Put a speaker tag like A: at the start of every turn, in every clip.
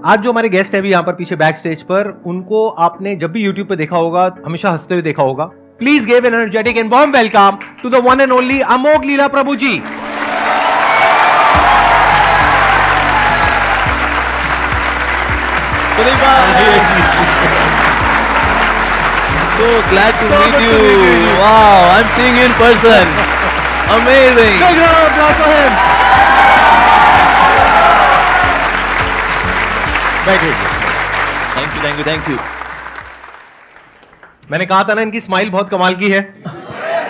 A: आज जो हमारे गेस्ट है अभी यहाँ पर पीछे बैक स्टेज पर, उनको आपने जब भी यूट्यूब पे देखा होगा, हमेशा हंसते हुए देखा होगा. Please give an energetic and warm welcome to the one and only Amogh Lila Prabhu ji.
B: So glad to meet you. Wow, I'm seeing you in person. Amazing.
A: Big round of applause for him. बैठिए.
B: Thank you.
A: मैंने कहा था ना इनकी smile बहुत कमाल की है.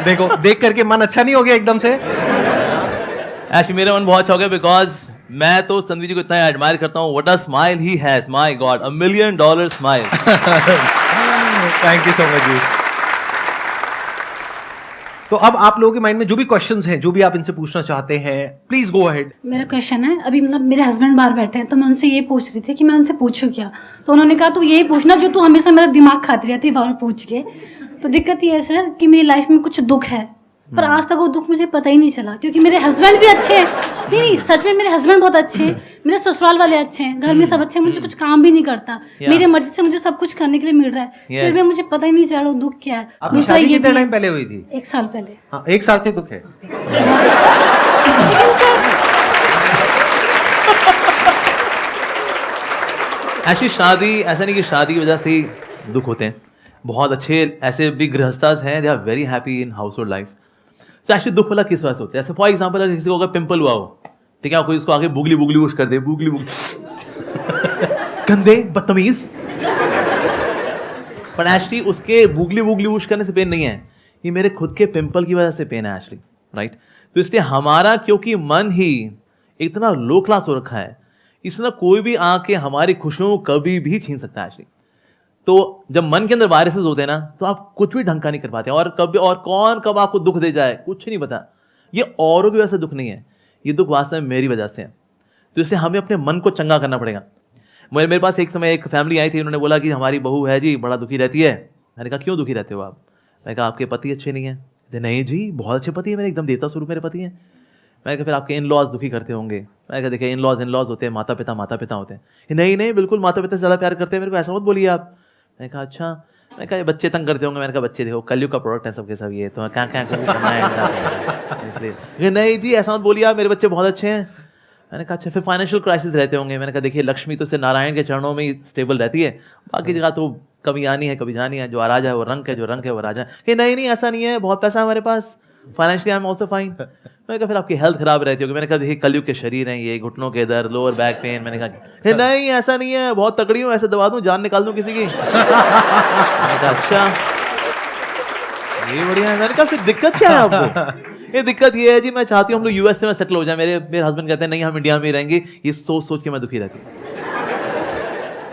A: देखो, देख करके मन अच्छा नहीं हो गया एकदम से.
B: Actually मेरा मन बहुत शौक है because मैं तो संदीप जी को इतना एडमायर करता हूँ. What a smile he has. My God, $1 million smile.
A: Thank you so much ji. तो अब आप लोगों के माइंड में जो भी क्वेश्चंस हैं, जो भी आप इनसे पूछना चाहते हैं, प्लीज गो अहेड.
C: मेरा क्वेश्चन है, अभी मतलब मेरे हस्बैंड बाहर बैठे हैं तो मैं उनसे ये पूछ रही थी कि मैं उनसे पूछूं क्या. तो उन्होंने कहा तू यही पूछना जो तू हमेशा मेरा दिमाग खाती रहती है बाहर पूछ के. तो दिक्कत ये है सर कि मेरी लाइफ में कुछ दुख है, पर आज तक वो दुख मुझे पता ही नहीं चला, क्योंकि मेरे हस्बैंड भी अच्छे हैं. नहीं सच में मेरे हस्बैंड बहुत अच्छे हैं, मेरे ससुराल वाले अच्छे हैं, घर में सब अच्छे हैं, मुझे कुछ काम भी नहीं करता, मेरी मर्जी से मुझे सब कुछ करने के लिए मिल रहा है, फिर भी मुझे पता ही नहीं चल रहा दुख क्या है. दूसरा ये
A: कितने टाइम पहले हुई थी?
C: 1 साल पहले.
A: हाँ, 1 साल से दुख है.
B: ऐसी शादी, ऐसा नहीं कि शादी की वजह से ही दुख होते हैं. बहुत अच्छे ऐसे भी गृहस्थास हैं, they are very happy in household life. तो एक्चुअली दुख वाला किस वजह से होता है? जैसे फॉर एग्जाम्पल अगर किसी को अगर पिंपल हुआ हो, ठीक है, कोई इसको आगे बुगली बुगली वुश कर दे, बुगली गंदे बदतमीज. पर एक्चुअली उसके बुगली बुगली वुश करने से पेन नहीं है, ये मेरे खुद के पिंपल की वजह से पेन है एक्चुअली, राइट. तो इसलिए हमारा क्योंकि मन ही इतना लो क्लास हो रखा है, इसलिए कोई भी आके हमारी खुशियों को कभी भी छीन सकता है एक्चुअली. तो जब मन के अंदर वायरसेस होते हैं ना, तो आप कुछ भी ढंग का नहीं कर पाते. और कभी और कौन कब आपको दुख दे जाए कुछ नहीं पता. ये औरों की वजह से दुख नहीं है, ये दुख वास्तव में मेरी वजह से है. तो इसलिए हमें अपने मन को चंगा करना पड़ेगा. मेरे पास एक समय एक फैमिली आई थी, उन्होंने बोला कि हमारी बहू है जी बड़ा दुखी रहती है. मैंने कहा क्यों दुखी रहते हो आप? मैंने कहा आपके पति अच्छे नहीं हैं. नहीं जी बहुत अच्छे पति है मेरे, एकदम देवता स्वरूप मेरे पति हैं. मैंने कहा फिर आपके इन लॉज दुखी करते होंगे. मैंने कहा देखिए इन लॉज होते हैं, माता पिता होते हैं. नहीं बिल्कुल माता पिता से ज़्यादा प्यार करते हैं मेरे को, ऐसा मत बोलिए आप. मैंने कहा अच्छा. मैंने कहा ये बच्चे तंग करते होंगे. मैंने कहा बच्चे देखो कलयुग का प्रोडक्ट है सबके सब, ये तो क्या करना है इसलिए. नहीं जी ऐसा मत बोलिए आप, मेरे बच्चे बहुत अच्छे हैं. मैंने कहा अच्छा फिर फाइनेंशियल क्राइसिस रहते होंगे. मैंने कहा देखिए लक्ष्मी तो से नारायण के चरणों में ही स्टेबल रहती है, बाकी जगह तो कभी आनी है कभी जानी है. जो राजा है वो रंग है, जो रंग है वो राजा है. नहीं ऐसा नहीं है, बहुत पैसा है हमारे पास, financially I am also fine. मैंने कहा फिर आपकी हेल्थ खराब रहती होगी. मैंने कहा देखिए कलयुग के शरीर हैं ये, घुटनों के दर्द, लोअर बैक पेन. मैंने कहा नहीं ऐसा नहीं है, बहुत तगड़ी हूँ, ऐसे दबा दूँ जान निकाल दूँ किसी की. मैंने कहा अच्छा ये बढ़िया है. मैंने कहा फिर दिक्कत क्या है आपको? ये दिक्कत ये है जी मैं चाहती हूँ हम लोग यूएसए में सेटल हो जाए. मेरे हस्बैंड कहते हैं नहीं हम इंडिया में ही रहेंगे. ये सोच के मैं दुखी रहती हूँ.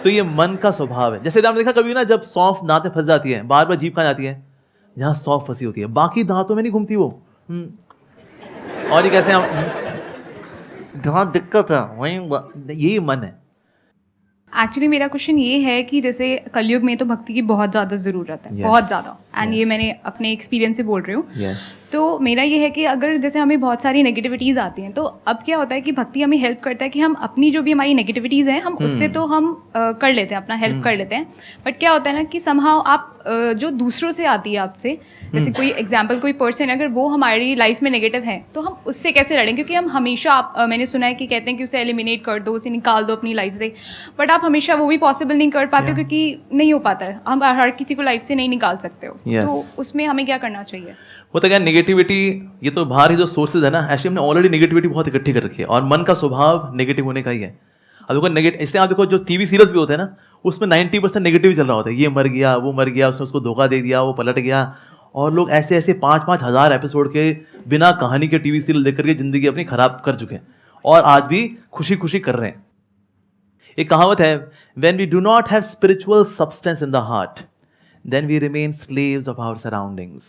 B: तो ये मन का स्वभाव है. जैसे आपने देखा कभी ना जब सौंफ दांत में फंस जाती है, बार बार जीभ कहाँ जाती है? जहाँ सौंफ फंसी होती है, बाकी दांतों में नहीं घूमती वो. और ये कैसे हम जहाँ दिक्कत है वहीं यही मन है.
D: एक्चुअली मेरा क्वेश्चन ये है कि जैसे कलयुग में तो भक्ति की बहुत ज़्यादा ज़रूरत है, बहुत ज़्यादा. एंड ये मैंने अपने एक्सपीरियंस से बोल रही हूँ. तो मेरा ये है कि अगर जैसे हमें बहुत सारी नेगेटिविटीज़ आती हैं, तो अब क्या होता है कि भक्ति हमें हेल्प करता है कि हम अपनी जो भी हमारी नेगेटिविटीज़ हैं हम उससे तो हम कर लेते हैं, अपना हेल्प कर लेते हैं. बट क्या होता है ना कि समहाउ आप जो दूसरों से आती है आपसे, जैसे कोई एग्जाम्पल कोई पर्सन अगर वो हमारी लाइफ में नेगेटिव है तो हम उससे कैसे लड़ें? क्योंकि हम हमेशा मैंने सुना है कि कहते हैं कि उसे एलिमिनेट कर दो, उसे निकाल दो अपनी लाइफ से. बट आप हमेशा वो भी पॉसिबल नहीं कर पाते हो, क्योंकि नहीं हो पाता है. हम हर किसी को लाइफ से नहीं निकाल सकते हो. तो उसमें हमें क्या करना चाहिए?
B: वो तो क्या नेगेटिविटी, ये तो बाहर ही जो सोर्सेज है ना, एक्चुअली हमने ऑलरेडी नेगेटिविटी बहुत इकट्ठी कर रखी है. और मन का स्वभाव नेगेटिव होने का ही है. अब देखो नेगेटिव, इसलिए आप देखो जो टीवी सीरियल्स भी होते हैं ना, उसमें 90% नेगेटिव चल रहा होता है. ये मर गया, वो मर गया, उसने उसको धोखा दे दिया, वो पलट गया. और लोग ऐसे 5-5 हज़ार एपिसोड के बिना कहानी के टीवी सीरियल देख करके जिंदगी अपनी खराब कर चुके हैं, और आज भी खुशी खुशी कर रहे हैं. एक कहावत है, when we do not have spiritual substance in the heart then we remain slaves of our surroundings.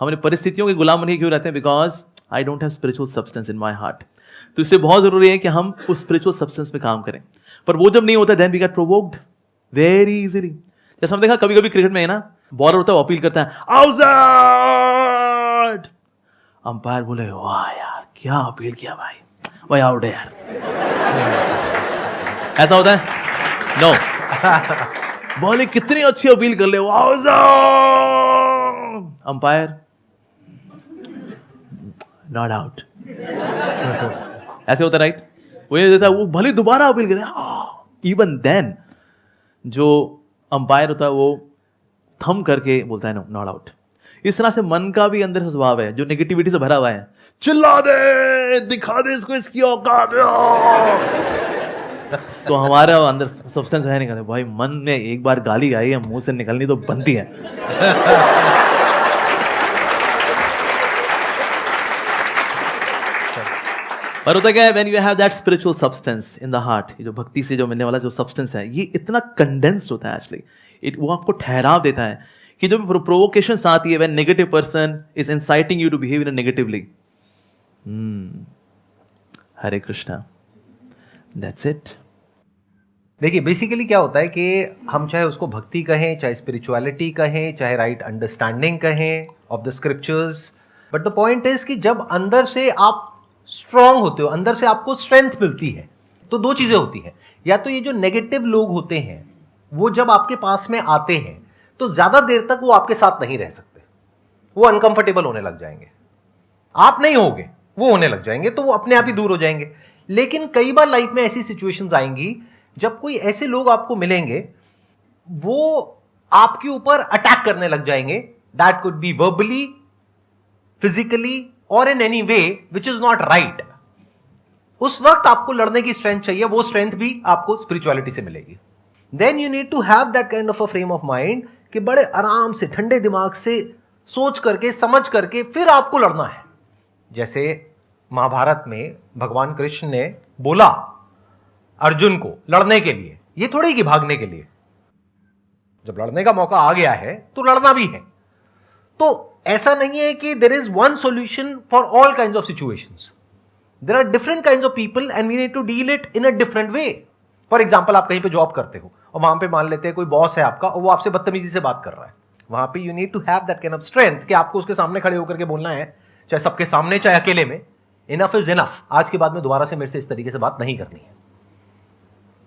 B: हमने परिस्थितियों के गुलाम बने क्यों रहते हैं? Because I don't have spiritual substance in my heart. तो इसलिए बहुत जरूरी है कि हम उस स्पिरिचुअल सब्सटेंस पे काम करें. पर वो जब नहीं होता then we get provoked very easily. जैसे हम देखा कभी कभी क्रिकेट में है ना, बॉलर होता है वो अपील करता है आउट, अंपायर बोले वाह यार क्या अपील किया भाई, वही आउट है यार. ऐसा होता है. नो बोले कितनी अच्छी अपील कर ले, अंपायर नॉट आउट, ऐसे होता राइट। वो ये देता है, वो भले दोबारा अपील करे, इवन देन जो अंपायर होता है वो थम करके बोलता है नो नॉट आउट। इस तरह से मन का भी अंदर से स्वभाव है जो नेगेटिविटी से भरा हुआ है, चिल्ला दे, दिखा दे इसको इसकी औकात। तो हमारा अंदर सब्सटेंस है नहीं, कहते भाई मन में एक बार गाली आई है मुंह से निकलनी तो बनती है। पर होता क्या है, when you have that spiritual substance in the heart, ये जो भक्ति से जो मिलने वाला जो सब्सटेंस है ये इतना कंडेंस्ड होता है एक्चुअली, वो आपको ठहराव देता है कि जो प्रोवोकेशंस आती है, when negative person is inciting you to behave in negatively, Hare Krishna, that's it.
A: देखिए बेसिकली क्या होता है कि हम चाहे उसको भक्ति कहें, चाहे स्पिरिचुअलिटी कहें, चाहे राइट अंडरस्टैंडिंग कहें of the scriptures, but the point is कि जब अंदर से आप स्ट्रांग होते हो, अंदर से आपको स्ट्रेंथ मिलती है, तो दो चीजें होती हैं। या तो ये जो नेगेटिव लोग होते हैं वो जब आपके पास में आते हैं तो ज्यादा देर तक वो आपके साथ नहीं रह सकते, वो अनकंफर्टेबल होने लग जाएंगे, आप नहीं होगे, वो होने लग जाएंगे, तो वो अपने आप ही दूर हो जाएंगे। लेकिन कई बार लाइफ में ऐसी सिचुएशंस आएंगी जब कोई ऐसे लोग आपको मिलेंगे, वो आपके ऊपर अटैक करने लग जाएंगे, that could be verbally, physically और in any way which is not right. उस वक्त आपको लड़ने की स्ट्रेंथ चाहिए, वो स्ट्रेंथ भी आपको स्पिरिचुअलिटी से मिलेगी। Then you need to have that kind of a frame of mind कि बड़े आराम से ठंडे दिमाग से सोच करके समझ करके फिर आपको लड़ना है। जैसे महाभारत में भगवान कृष्ण ने बोला अर्जुन को लड़ने के लिए, ये थोड़ी कि भागने के लिए। जब लड़ने का मौका आ गया है तो लड़ना भी है। तो ऐसा नहीं है कि there is one solution for all kinds of situations. There are different kinds of people and we need to deal it in a different way. For example, आप कहीं पे जॉब करते हो और वहां पे मान लेते हैं कोई बॉस है आपका और वो आपसे बदतमीजी से बात कर रहा है, वहां पे you need to have that kind of strength कि आपको उसके सामने खड़े होकर के बोलना है, चाहे सबके सामने चाहे अकेले में, इनफ इज इनफ, आज के बाद में दोबारा से मेरे से इस तरीके से बात नहीं करनी है।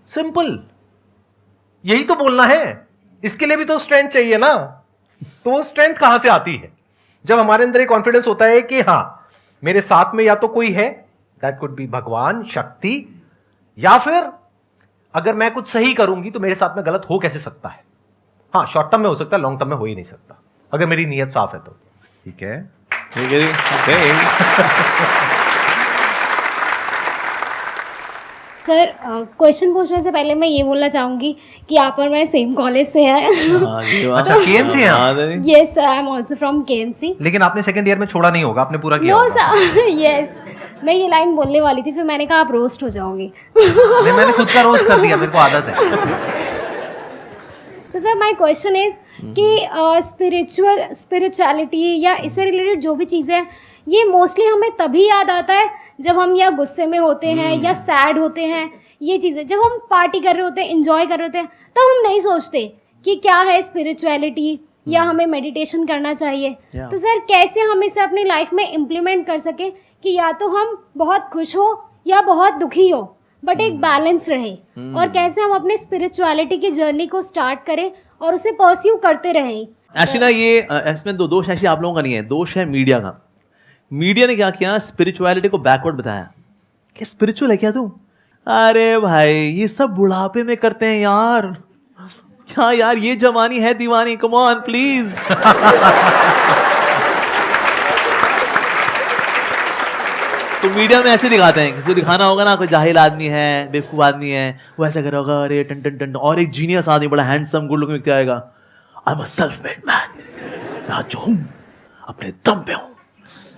A: सिंपल, यही तो बोलना है। इसके लिए भी तो स्ट्रेंथ चाहिए ना। तो वो स्ट्रेंथ कहां से आती है? जब हमारे अंदर एक कॉन्फिडेंस होता है कि हां मेरे साथ में या तो कोई है, दैट कुड बी भगवान, शक्ति, या फिर अगर मैं कुछ सही करूंगी तो मेरे साथ में गलत हो कैसे सकता है। हाँ, शॉर्ट टर्म में हो सकता है, लॉन्ग टर्म में हो ही नहीं सकता अगर मेरी नीयत साफ है तो। ठीक है,
B: ठीक है जी।
E: सर, क्वेश्चन पूछने से पहले मैं ये बोलना चाहूँगी कि आप और मैं सेम कॉलेज से हैं।
A: अच्छा, KMC हैं आप?
E: Yes sir, I am also from KMC।
A: लेकिन आपने सेकंड ईयर में छोड़ा नहीं होगा, आपने पूरा किया
E: नो
A: होगा।
E: सर, यस, मैं ये लाइन बोलने वाली थी, फिर मैंने कहा आप रोस्ट हो जाओगे।
A: नहीं, मैंने खुद का रोस्ट कर दिया, मेरे को आदत है।
E: तो सर माय क्वेश्चन इज कि स्पिरिचुअलिटी या इससे रिलेटेड जो भी चीज़ें हैं, ये मोस्टली हमें तभी याद आता है जब हम या गुस्से में होते हैं या सैड होते हैं। ये चीज़ें जब हम पार्टी कर रहे होते हैं, इंजॉय कर रहे होते हैं, तब हम नहीं सोचते कि क्या है स्पिरिचुअलिटी या हमें मेडिटेशन करना चाहिए। तो सर कैसे हम इसे अपनी लाइफ में इम्प्लीमेंट कर सकें कि या तो हम बहुत खुश हो या बहुत दुखी हो, बट एक बैलेंस रहे, और कैसे हम अपने स्पिरिचुअलिटी की जर्नी को स्टार्ट करें और उसे परस्यू करते रहें।
B: एक्चुअली ना ये इसमें दोष ऐसे आप लोगों का नहीं है, दोष है मीडिया का। मीडिया ने क्या किया, स्पिरिचुअलिटी को बैकवर्ड बताया कि स्पिरिचुअल है क्या तू? अरे भाई ये सब बुढ़ापे में करते हैं यार, क्या यार ये जवानी है दीवानी, कम ऑन प्लीज। तो मीडिया में ऐसे दिखाते हैं, किसी को दिखाना होगा ना कोई जाहिल आदमी है, बेवकूफ आदमी है, वो ऐसा करेगा, अरे टन टन टन, और एक जीनियस आदमी बड़ा हैंडसम गुड लुकिंग व्यक्ति आएगा, I am a self made man, मैं जो हूं अपने दम पे हूं,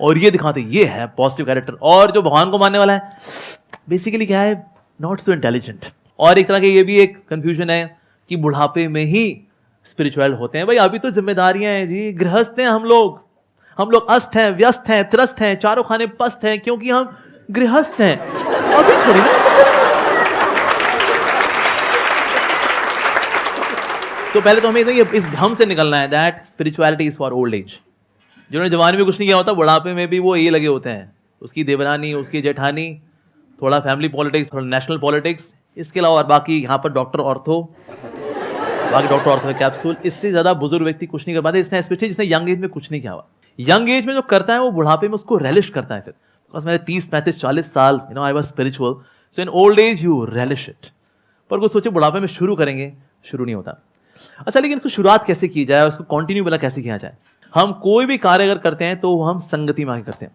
B: और ये दिखाते ये है पॉजिटिव कैरेक्टर। और जो भगवान को मानने वाला है बेसिकली क्या है, नॉट सो इंटेलिजेंट। और एक तरह के ये भी एक कंफ्यूजन है कि बुढ़ापे में ही स्पिरिचुअल होते हैं। भाई अभी तो जिम्मेदारियां हैं जी, गृहस्थ हैं हम लोग अस्त हैं, व्यस्त हैं, त्रस्त हैं, चारों खाने पस्त हैं, क्योंकि हम गृहस्थ हैं। अभी थोड़ी ना। तो पहले तो हमें इस भ्रम से निकलना है that spirituality is for old age. जिन्होंने जवानी में कुछ नहीं किया होता, बुढ़ापे में भी वो ये लगे होते हैं, उसकी देवरानी, उसकी जेठानी, थोड़ा फैमिली पॉलिटिक्स, थोड़ा नेशनल पॉलिटिक्स, इसके अलावा और बाकी यहाँ पर डॉक्टर ऑर्थो कैप्सूल, इससे ज़्यादा बुजुर्ग व्यक्ति कुछ नहीं कर पाते। इसने स्पेशली जिसने यंग एज में कुछ नहीं किया हुआ, यंग एज में जो करता है वो बुढ़ापे में उसको रेलिश करता है। फिर बिकॉज मैंने 30, 35, 40 साल I was spiritual, so in old age you relish it. पर कुछ सोचे बुढ़ापे में शुरू करेंगे, शुरू नहीं होता। अच्छा, लेकिन इसको शुरुआत कैसे की जाए, उसको कंटिन्यू वाला कैसे किया जाए? हम कोई भी कार्य अगर करते हैं तो हम संगति में आके करते हैं।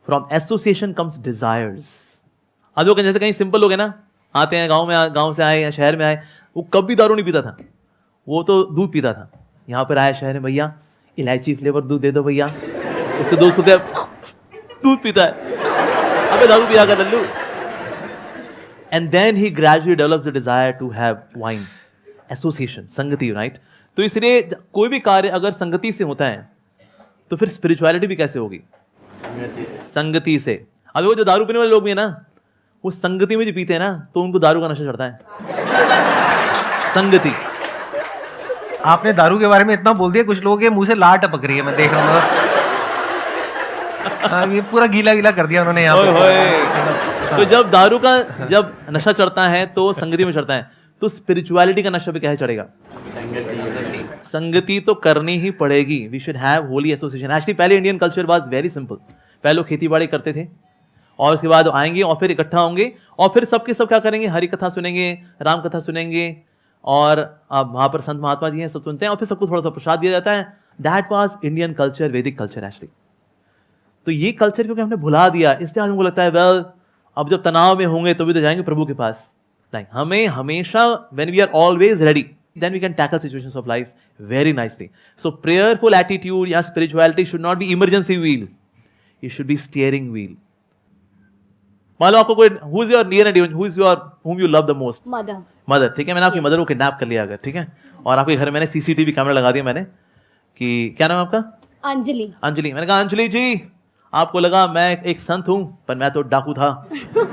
B: From association comes desires. आज लोग जैसे कहीं सिंपल लोग हैं ना, आते हैं गांव से आए या शहर में आए, वो कभी दारू नहीं पीता था, वो तो दूध पीता था। यहाँ पर आया शहर में, भैया इलायची फ्लेवर दूध दे दो भैया। उसके दोस्त होते दूध पीता है, अबे दारू पिया कर लल्लू। And then he gradually develops the desire to have wine. Association, संगति, राइट? तो इसलिए कोई भी कार्य अगर संगति से होता है तो फिर स्पिरिचुअलिटी भी कैसे होगी? संगति से। अब वो जो दारू पीने वाले लोग भी है ना, वो संगति में जो पीते हैं ना, तो उनको दारू का नशा चढ़ता है। संगति।
A: आपने दारू के बारे में इतना बोल दिया, कुछ लोगों के मुंह से लार टपक रही है, मैं देख रहा हूँ। ये पूरा गीला गीला कर दिया उन्होंने यहाँ पे।
B: तो जब दारू का जब नशा चढ़ता है तो संगति में चढ़ता है, तो स्पिरिचुअलिटी का नशा भी कैसे चढ़ेगा? संगति तो करनी ही पड़ेगी। We should have holy association. Actually पहले Indian culture was very simple. पहले लोग खेती बाड़ी करते थे और उसके बाद आएंगे और फिर इकट्ठा होंगे और फिर सबके सब क्या करेंगे? हरि कथा सुनेंगे, राम कथा सुनेंगे, और अब वहां पर संत महात्मा जी हैं, सब सुनते हैं, और फिर सबको थोड़ा सा प्रसाद दिया जाता है। दैट वाज इंडियन कल्चर, वैदिक कल्चर एक्चुअली। तो ये कल्चर क्योंकि हमने भुला दिया, इसलिए आज हमको लगता है वेल अब जब तनाव में होंगे तो भी तो जाएंगे प्रभु के पास। नहीं, हमें हमेशा when we are always ready, then we can tackle situations of life very nicely. So prayerful attitude या spirituality should not be emergency wheel, it should be steering wheel. मान लो आपको कोई who is your near and dear, whom you love the most? Mother. ठीक है, मैंने आपकी mother को kidnap कर लिया अगर, ठीक है, और आपके घर में मैंने सीसीटीवी कैमरा लगा दिया मैंने, कि क्या नाम है आपका?
E: अंजलि।
B: अंजलि। मैंने कहा अंजलि जी, आपको लगा मैं एक संत हूं, पर मैं तो डाकू था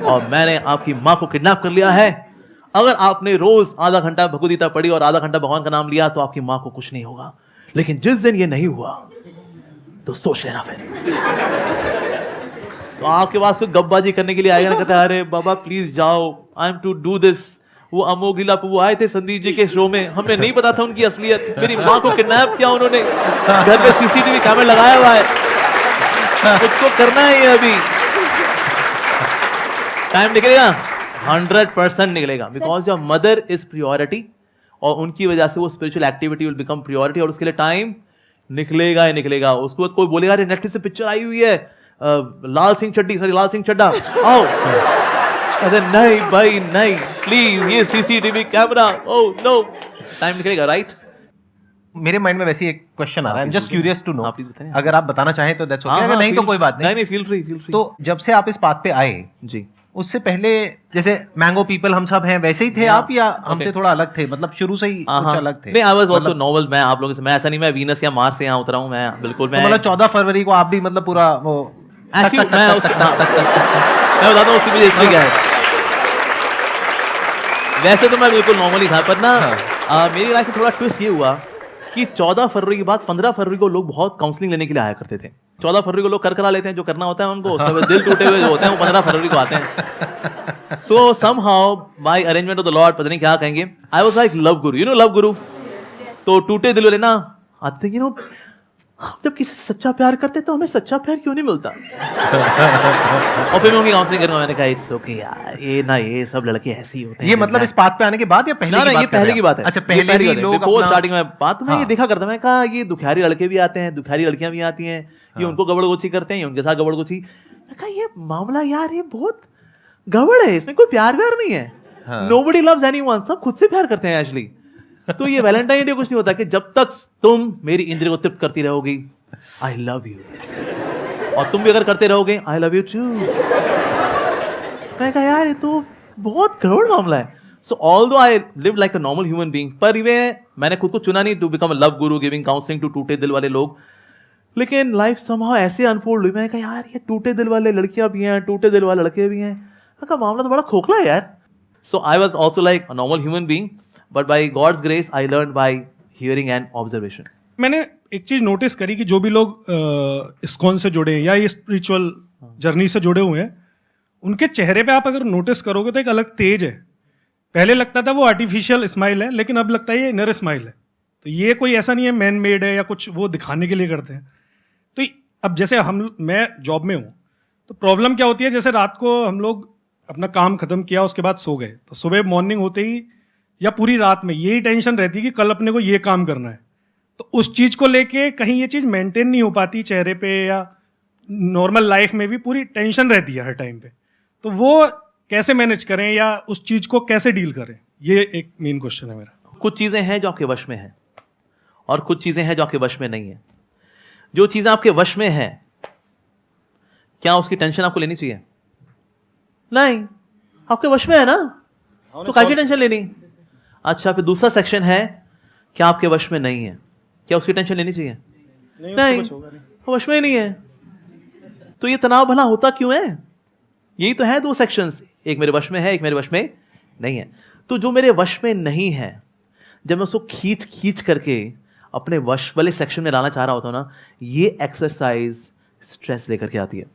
B: और मैंने आपकी माँ को किडनैप कर लिया है। अगर आपने रोज आधा घंटा भगवदगीता पढ़ी और आधा घंटा भगवान का नाम लिया तो आपकी माँ को कुछ नहीं होगा, लेकिन जिस दिन ये नहीं हुआ तो सोच लेना फिर। तो आपके पास कोई गपबाजी करने के लिए आएगा ना, कहता है अरे बाबा प्लीज जाओ, I am to do this. वो अमोघ लीला प्रभु आए थे संदीप जी के शो में, हमें नहीं पता था उनकी असलियत। मेरी माँ को किडनैप किया उन्होंने, घर पे सीसीटीवी कैमरा लगाया हुआ है, उसको करना है ये अभी। टाइम निकलेगा, 100% निकलेगा, because your mother is priority, और उनकी वजह से वो spiritual activity will become priority, और उसके लिए टाइम निकलेगा ही निकलेगा। उसके बाद कोई बोलेगा अरे नेटफ्लिक्स से पिक्चर आई हुई है लाल सिंह चड्ढा, आओ। अरे नहीं भाई नहीं, प्लीज ये CCTV camera, oh no, time निकलेगा, राइट?
A: मेरे माइंड में वैसे एक क्वेश्चन आ रहा है, I am just curious to know.
B: Please बताएं।
A: अगर आप बताना चाहें तो दैट्स ओके, अगर नहीं तो कोई बात नहीं।
B: नहीं, फील फ्री।
A: तो जब से आप इस बात पे आए
B: जी,
A: उससे पहले जैसे मैंगो पीपल हम सब हैं वैसे ही थे आप, या हमसे थोड़ा अलग थे? मतलब शुरू से ही कुछ अलग थे?
B: नहीं, आई वाज आल्सो नॉर्मल। मैं आप लोगों से, मैं ऐसा नहीं मैं वीनस या मार्स से यहाँ उतरा हूँ, मैं बिल्कुल मैं
A: मतलब 14 फरवरी को आप भी मतलब पूरा वो
B: एक्चुअली मैं बताता हूँ उसकी वजह इसलिए क्या है। वैसे तो मैं बिल्कुल नॉर्मल ही था, पर ना मेरी लाइफ में थोड़ा ट्विस्ट ये हुआ कि 14 फरवरी के बाद 15 फरवरी को लोग बहुत काउंसलिंग लेने के लिए आया करते थे। 14 फरवरी को लोग करा लेते हैं जो करना होता है उनको, उसके बाद दिल टूटे हुए जो होते हैं वो 15 फरवरी को आते हैं। So somehow by arrangement of the lord, पता नहीं क्या कहेंगे, I was like love guru, you know love guru. तो टूटे दिल वाले ना आते हैं, यू नो हम जब किसी से सच्चा प्यार करते तो हमें सच्चा प्यार क्यों नहीं मिलता? और फिर मैं उनकी काउंसलिंग करूंगा, मैंने कहा इट्स ओके यार, ये सब लड़के ऐसे ही होते हैं।
A: ये मतलब इस बात पे आने के बाद या पहले?
B: ना, ये पहले की बात है।
A: अच्छा, पहले ही लोग
B: बिफोर स्टार्टिंग में बात मैं ये देखा करता, मैं कहा ये दुखियारी लड़के भी आते हैं, दुखियारी लड़कियां भी आती हैं, ये उनको गबड़गोची करते हैं, ये उनके साथ गबड़गोची। मैं कहा ये मामला यार ये बहुत गड़बड़ है, इसमें कोई प्यार व्यार नहीं है। नोबडी लव्स एनीवन, सब खुद से प्यार करते हैं एक्चुअली। तो ये वैलेंटाइन डे कुछ नहीं होता कि जब तक तुम मेरी इंद्रिय को तृप्त करती रहोगी, आई लव यू, और तुम भी अगर करते रहोगे आई लव यू टू। मैं कहा यार ये तो बहुत गड़बड़ मामला है। सो although I live like a normal human being, पर मैंने खुद को चुना नहीं to become a love Guru giving counselling to टूटे दिल वाले लोग। लेकिन लाइफ समहाउ ऐसे अनफोल्ड हुई, मैं कहा यार ये टूटे दिल वाले लड़कियां भी हैं, टूटे दिल वाले लड़के भी हैं। मैं कहा मामला तो बड़ा खोखला है यार। So I was also like a normal human being, but by God's grace I learn by hearing and observation.
F: मैंने एक चीज नोटिस करी कि जो भी लोग इस्कॉन से जुड़े हैं या ये स्पिरिचुअल जर्नी से जुड़े हुए हैं, उनके चेहरे पे आप अगर नोटिस करोगे तो एक अलग तेज है। पहले लगता था वो आर्टिफिशियल स्माइल है, लेकिन अब लगता है ये इनर स्माइल है। तो ये कोई ऐसा नहीं है मैन मेड है या कुछ वो दिखाने के लिए करते हैं। तो अब जैसे मैं जॉब में हूँ, तो प्रॉब्लम क्या होती है, जैसे रात को हम लोग अपना काम खत्म किया, उसके बाद सो गए, तो सुबह मॉर्निंग होते ही या पूरी रात में यही टेंशन रहती है कि कल अपने को ये काम करना है। तो उस चीज़ को लेके कहीं ये चीज़ मेंटेन नहीं हो पाती चेहरे पे, या नॉर्मल लाइफ में भी पूरी टेंशन रहती है हर टाइम पे। तो वो कैसे मैनेज करें या उस चीज़ को कैसे डील करें, ये एक मेन क्वेश्चन है मेरा।
B: कुछ चीज़ें हैं जो आपके वश में हैं और कुछ चीज़ें हैं जो आपके वश में नहीं है। जो चीज़ें आपके वश में हैं, क्या उसकी टेंशन आपको लेनी चाहिए? नहीं, आपके वश में है ना, तो काय की टेंशन लेनी? अच्छा, फिर दूसरा सेक्शन है, क्या आपके वश में नहीं है, क्या उसकी टेंशन लेनी चाहिए? नहीं, वश में ही नहीं है। तो ये तनाव भला होता क्यों है? यही तो है दो सेक्शंस, एक मेरे वश में है, एक मेरे वश में नहीं है। तो जो मेरे वश में नहीं है, जब मैं उसको खींच खींच करके अपने वश वाले सेक्शन में लाना चाह रहा होता हूं ना, ये एक्सरसाइज स्ट्रेस लेकर के आती है।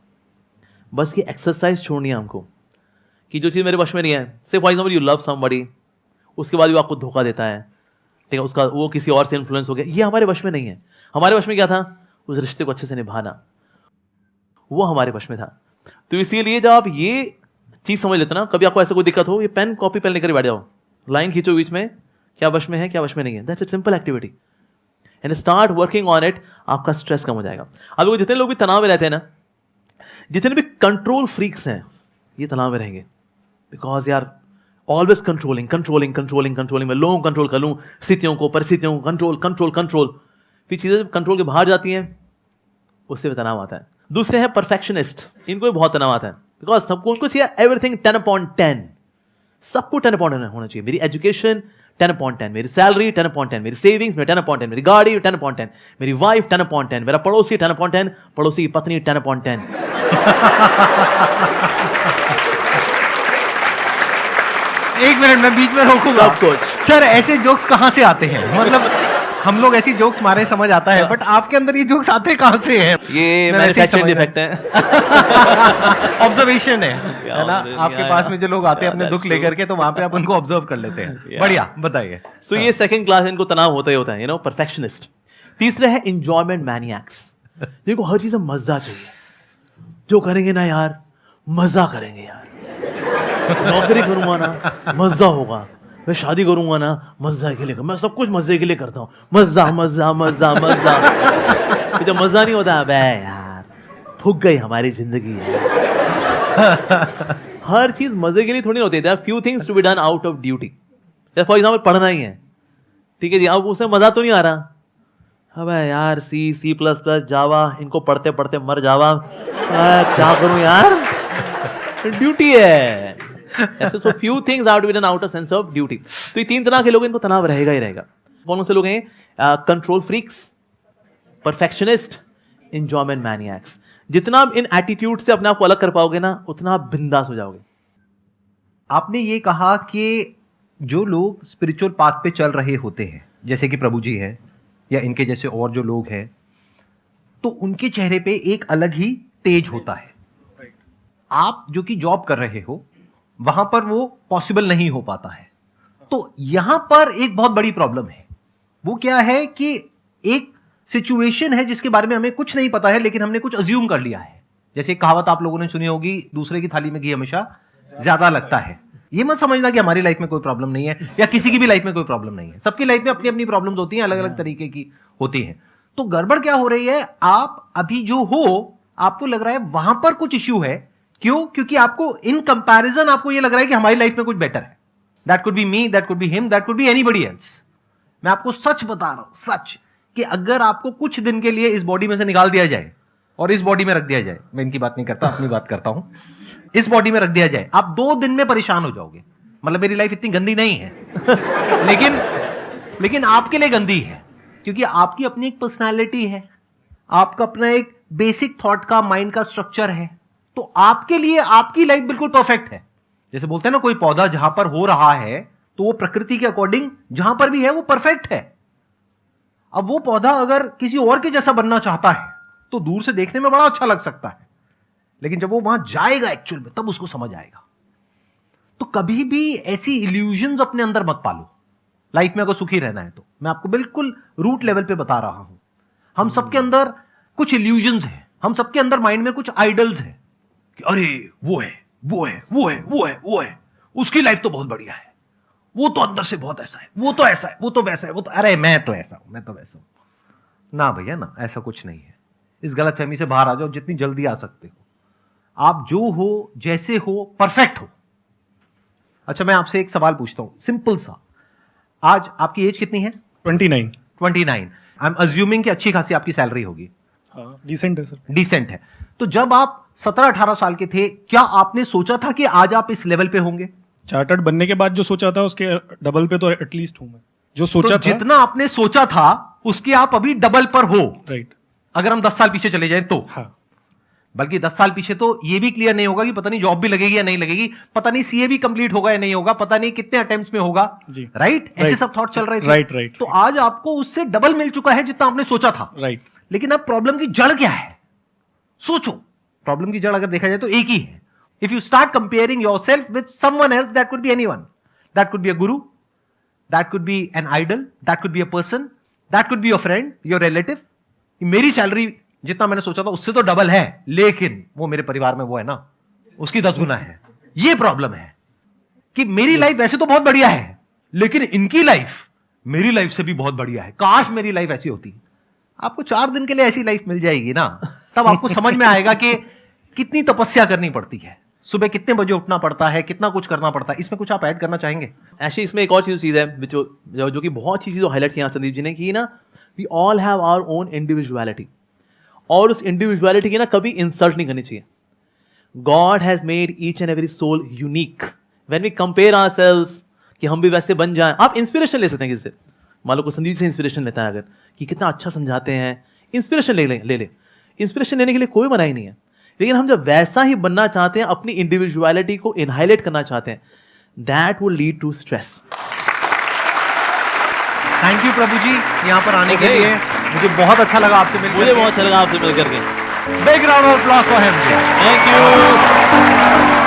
B: बस ये एक्सरसाइज छोड़नी है हमको, कि जो चीज़ मेरे वश में नहीं है, से for example you love somebody, उसके बाद भी आपको धोखा देता है, ठीक है, उसका वो किसी और से इन्फ्लुएंस हो गया, ये हमारे वश में नहीं है। हमारे वश में क्या था? उस रिश्ते को अच्छे से निभाना, वो हमारे वश में था। तो इसीलिए जब आप ये चीज़ समझ लेते ना, कभी आपको ऐसा कोई दिक्कत हो, ये पेन कॉपी पेन लेकर बैठ जाओ, लाइन खींचो बीच में, क्या वश में है क्या वश में नहीं है। That's a simple activity and start working on it, आपका स्ट्रेस कम हो जाएगा। अब देखो, जितने लोग भी तनाव में रहते हैं ना, जितने भी कंट्रोल फ्रीक्स हैं, ये तनाव में रहेंगे। बिकॉज यार always controlling controlling controlling controlling, मैं लोगों को कंट्रोल कर लूँ, स्थितियों को परिस्थितियों को कंट्रोल कंट्रोल कंट्रोल, फिर चीज़ें जब कंट्रोल के बाहर जाती हैं, उससे भी तनाव आता है। दूसरे हैं परफेक्शनिस्ट, इनको भी बहुत तनाव आता है, बिकॉज सबको उनको चाहिए एवरीथिंग 10/10, सबको 10/10 होना चाहिए। मेरी एजुकेशन 10/10, मेरी सैलरी 10/10, मेरी सेविंग्स में 10/10, मेरी गाड़ी 10/10, मेरी वाइफ 10/10, मेरा पड़ोसी 10/10, पड़ोसी की पत्नी 10/10।
A: एक मिनट, मैं बीच में रोकूंगा।
B: सब कुछ।
A: सर, ऐसे जोक्स कहाँ से आते हैं? मतलब हम लोग ऐसी जोक्स मारे समझ आता है, बट आपके अंदर ये जोक्स आते कहाँ से हैं?
B: ये मैन्युफैक्चरिंग डिफेक्ट है,
A: ऑब्जर्वेशन है ना? आपके पास में जो लोग आते हैं अपने दुख लेकर के, तो वहां पे आप उनको ऑब्जर्व कर लेते हैं। बढ़िया, बताइए।
B: सो ये सेकंड क्लास, इनको तनाव होता ही होता है, यू नो, परफेक्शनिस्ट। तीसरे है एंजॉयमेंट मैनिएक्स, जिनको हर चीज में मजा चाहिए। जो करेंगे ना यार, मजा करेंगे यार, नौकरी करूंगा ना मजा होगा, मैं शादी करूंगा ना मजा के लिए, मैं सब कुछ मजे के लिए करता हूँ, मजा मजा मजा मजा। जब मजा नहीं होता, अबे यार फूक गई हमारी जिंदगी। हर चीज मजे के लिए थोड़ी होती है। There are few things to be done out of duty. For example पढ़ना ही है, ठीक है जी, अब उसमें मजा तो नहीं आ रहा, अबे यार C++, जावा, इनको पढ़ते पढ़ते मर जावा, क्या करूं यार, ड्यूटी है। ऐसे so few things are to be done out of sense of duty. तो ये तीन तरह के लोग, इनको तनाव रहेगा ही रहेगा। कौन से लोग हैं? Control freaks, perfectionist, enjoyment maniacs. जितना आप इन एटीट्यूड से अपने आप को अलग कर पाओगे ना, उतना आप बिंदास हो जाओगे।
A: आपने ये कहा कि जो लोग स्पिरिचुअल पाथ पे चल रहे होते हैं, जैसे कि प्रभु जी हैं या इनके जैसे और जो लोग हैं, तो उनके चेहरे पे एक अलग ही तेज होता है। आप जो कि जॉब कर रहे हो, वहां पर वो पॉसिबल नहीं हो पाता है। तो यहां पर एक बहुत बड़ी प्रॉब्लम है। वो क्या है कि एक सिचुएशन है जिसके बारे में हमें कुछ नहीं पता है, लेकिन हमने कुछ अज्यूम कर लिया है। जैसे एक कहावत आप लोगों ने सुनी होगी, दूसरे की थाली में घी हमेशा ज्यादा लगता है। ये मत समझना कि हमारी लाइफ में कोई प्रॉब्लम नहीं है या किसी की भी लाइफ में कोई प्रॉब्लम नहीं है। सबकी लाइफ में अपनी अपनी प्रॉब्लम्स होती हैं, अलग अलग तरीके की होती हैं। तो गड़बड़ क्या हो रही है, आप अभी जो हो, आपको लग रहा है वहां पर कुछ इश्यू है। क्यों? क्योंकि आपको इन कंपैरिजन आपको ये लग रहा है कि हमारी लाइफ में कुछ बेटर है। That could B me, that could be him, that could B anybody else. मैं आपको सच बता रहा हूं, सच, कि अगर आपको कुछ दिन के लिए इस बॉडी में से निकाल दिया जाए और इस बॉडी में रख दिया जाए, मैं इनकी बात नहीं करता, अपनी बात करता हूं, इस बॉडी में रख दिया जाए, आप 2 दिन में परेशान हो जाओगे। मतलब मेरी लाइफ इतनी गंदी नहीं है लेकिन आपके लिए गंदी है, क्योंकि आपकी अपनी एक पर्सनालिटी है, आपका अपना एक बेसिक थॉट का, माइंड का स्ट्रक्चर है। तो आपके लिए आपकी लाइफ बिल्कुल परफेक्ट है। जैसे बोलते हैं ना, कोई पौधा जहां पर हो रहा है तो वो प्रकृति के अकॉर्डिंग जहां पर भी है वो परफेक्ट है। अब वो पौधा अगर किसी और के जैसा बनना चाहता है तो दूर से देखने में बड़ा अच्छा लग सकता है, लेकिन जब वो वहां जाएगा एक्चुअल में, तब उसको समझ आएगा। तो कभी भी ऐसी इल्यूजन्स अपने अंदर मत पालो। लाइफ में अगर सुखी रहना है तो मैं आपको बिल्कुल रूट लेवल पे बता रहा हूं। हम सबके अंदर कुछ इल्यूजन्स हैं, हम सबके अंदर माइंड में कुछ आइडल्स हैं कि अरे वो है, वो है, वो है, वो है, वो है, उसकी लाइफ तो बहुत बढ़िया है, वो तो अंदर से बहुत ऐसा है, वो तो ऐसा है, वो तो वैसा है, वो तो अरे मैं तो ऐसा हूं, मैं तो वैसा हूं। ना भैया ना, ऐसा कुछ नहीं है। इस गलतफहमी से बाहर आ जाओ जितनी जल्दी आ सकते हो। आप जो हो, जैसे हो, परफेक्ट हो। अच्छा, मैं आपसे एक सवाल पूछता हूं, सिंपल सा। आज आपकी एज कितनी है?
F: 29।
A: 29। आई एम अज्यूमिंग कि अच्छी खासी आपकी सैलरी होगी।
F: हाँ, डिसेंट है सर।
A: डिसेंट है। तो जब आप 17-18 साल के थे, क्या आपने सोचा था कि आज आप इस लेवल पे होंगे?
F: चार्टर्ड बनने के बाद जो सोचा था उसके डबल पे तो एटलीस्ट हूं मैं, जो
A: तो
F: सोचा था।
A: जितना आपने सोचा था उसके आप अभी डबल पर हो।
F: राइट।
A: अगर हम 10 साल पीछे चले जाएं तो,
F: हाँ,
A: बल्कि 10 साल पीछे तो ये भी क्लियर नहीं होगा कि पता नहीं जॉब भी लगेगी या नहीं लगेगी, पता नहीं सीए भी कंप्लीट होगा या नहीं होगा, पता नहीं कितने अटेम्प्ट्स में होगा।
F: जी।
A: राइट, ऐसे
F: राइट।
A: सब थॉट चल रहे थे।
F: Right, right.
A: तो आज आपको उससे डबल मिल चुका है जितना आपने सोचा था।
F: राइट।
A: लेकिन अब प्रॉब्लम की जड़ क्या है? सोचो। प्रॉब्लम की जड़ अगर देखा जाए तो एक ही है। If you start comparing yourself with someone else, that could be anyone, that could be a guru, that could be an idol, that could be a person, that could be your friend, your relative. मेरी salary जितना मैंने सोचा था उससे तो double है, लेकिन वो मेरे परिवार में वो है ना, उसकी 10 गुना है। ये प्रॉब्लम है कि मेरी लाइफ वैसे तो बहुत बढ़िया है, लेकिन इनकी लाइफ मेरी लाइफ से भी बहुत बढ़िया है। काश मेरी लाइफ ऐसी होती। आपको 4 दिन के लिए ऐसी लाइफ मिल जाएगी ना, तब आपको समझ में आएगा कि कितनी तपस्या करनी पड़ती है, सुबह कितने बजे उठना पड़ता है, कितना कुछ करना पड़ता है। इसमें कुछ आप ऐड करना चाहेंगे?
B: एक्चुअली इसमें एक और चीज़ है जो कि बहुत अच्छी चीज़ हाईलाइट किया संदीप जी ने, कि ना we all have our own individuality, और उस इंडिविजुअलिटी की ना कभी इंसल्ट नहीं करनी चाहिए। God has made each and every soul unique. When we compare ourselves कि हम भी वैसे बन जाएं, आप इंस्पिरेशन ले सकते हैं किसी से। मान लो को संदीप से इंस्पिरेशन लेता है अगर, कि कितना अच्छा समझाते हैं, इंस्पिरेशन ले ले। इंस्पिरेशन लेने के लिए कोई मनाही नहीं है, लेकिन हम जब वैसा ही बनना चाहते हैं, अपनी इंडिविजुअलिटी को इनहाइलाइट करना चाहते हैं, that will lead to stress.
A: Thank you Prabhu ji यहाँ पर आने के लिए। मुझे बहुत अच्छा लगा आपसे मिलकर।
B: मुझे बहुत अच्छा लगा आपसे मिलकर के।
A: Big round of applause for him.
B: Thank you.